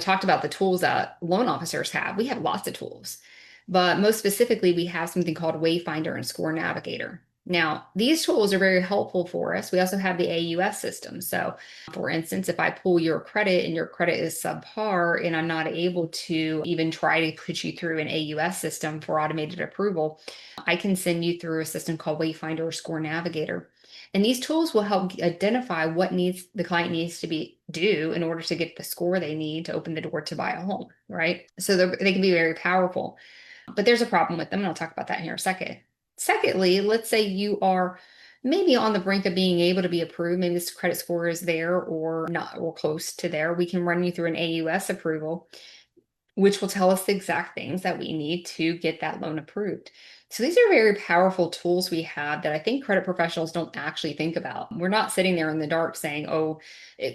Talked about the tools that loan officers have. We have lots of tools, but most specifically, we have something called Wayfinder and Score Navigator. Now, these tools are very helpful for us. We also have the AUS system. So, for instance, if I pull your credit and your credit is subpar and I'm not able to even try to put you through an AUS system for automated approval, I can send you through a system called Wayfinder or Score Navigator. And these tools will help identify what needs the client needs to be do in order to get the score they need to open the door to buy a home, right? So they can be very powerful, but there's a problem with them, and I'll talk about that here in a second. Secondly, let's say you are maybe on the brink of being able to be approved. Maybe this credit score is there or not, or close to there. We can run you through an AUS approval, which will tell us the exact things that we need to get that loan approved. So these are very powerful tools we have that I think credit professionals don't actually think about. We're not sitting there in the dark saying, oh,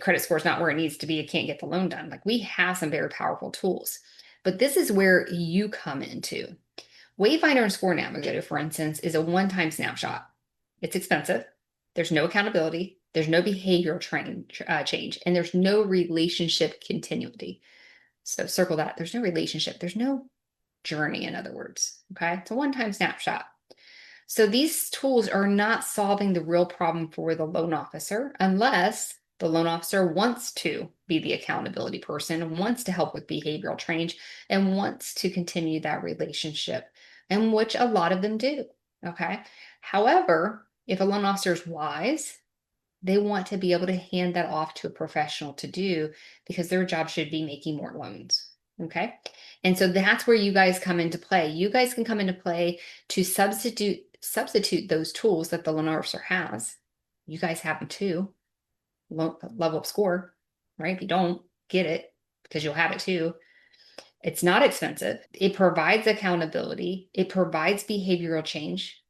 credit score is not where it needs to be. It can't get the loan done. Like, we have some very powerful tools, but this is where you come into. Wayfinder and Score Navigator, for instance, is a one-time snapshot. It's expensive. There's no accountability. There's no behavioral change, and there's no relationship continuity. So circle that. There's no relationship. There's no journey, in other words. Okay. It's a one-time snapshot. So these tools are not solving the real problem for the loan officer unless the loan officer wants to be the accountability person, wants to help with behavioral change, and wants to continue that relationship, and which a lot of them do. Okay. However, if a loan officer is wise, they want to be able to hand that off to a professional to do, because their job should be making more loans. Okay. And so that's where you guys come into play. You guys can come into play to substitute those tools that the loan officer has. You guys have them too. LevelUp Score, right? If you don't, get it, because you'll have it too. It's not expensive. It provides accountability. It provides behavioral change.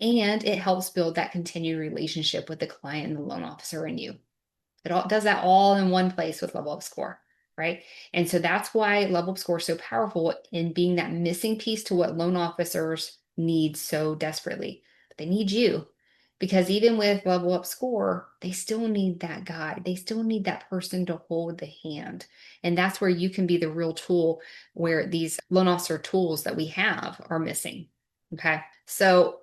And it helps build that continued relationship with the client and the loan officer and you. It all does that all in one place with LevelUp Score, right? And so that's why LevelUp Score is so powerful in being that missing piece to what loan officers need so desperately. They need you, because even with LevelUp Score, they still need that guide. They still need that person to hold the hand. And that's where you can be the real tool, where these loan officer tools that we have are missing. Okay. So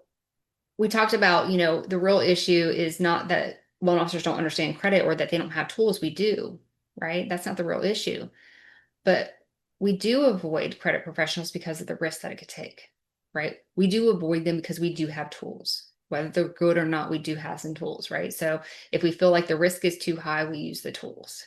we talked about, the real issue is not that loan officers don't understand credit or that they don't have tools. We do, right? That's not the real issue. But we do avoid credit professionals because of the risk that it could take, right? We do avoid them because we do have tools. Whether they're good or not, we do have some tools, right? So if we feel like the risk is too high, we use the tools.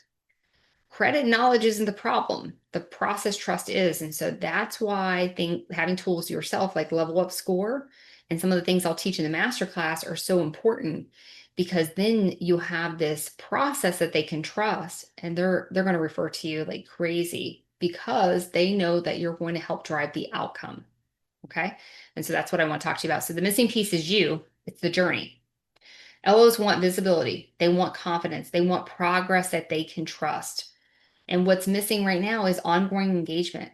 Credit knowledge isn't the problem. The process trust is. And so that's why I think having tools yourself, like LevelUp Score, and some of the things I'll teach in the masterclass are so important, because then you have this process that they can trust, and they're going to refer to you like crazy because they know that you're going to help drive the outcome. Okay. And so that's what I want to talk to you about. So the missing piece is you. It's the journey. LOs want visibility. They want confidence. They want progress that they can trust. And what's missing right now is ongoing engagement,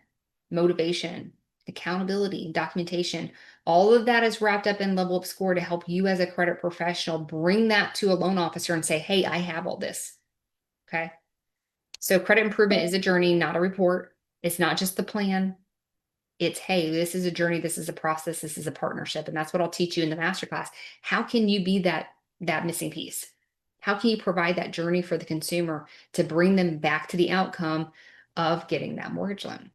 motivation, accountability, documentation. All of that is wrapped up in LevelUp Score to help you as a credit professional bring that to a loan officer and say, hey, I have all this. Okay. So credit improvement is a journey, not a report. It's not just the plan. It's, hey, this is a journey. This is a process. This is a partnership. And that's what I'll teach you in the masterclass. How can you be that missing piece? How can you provide that journey for the consumer to bring them back to the outcome of getting that mortgage loan?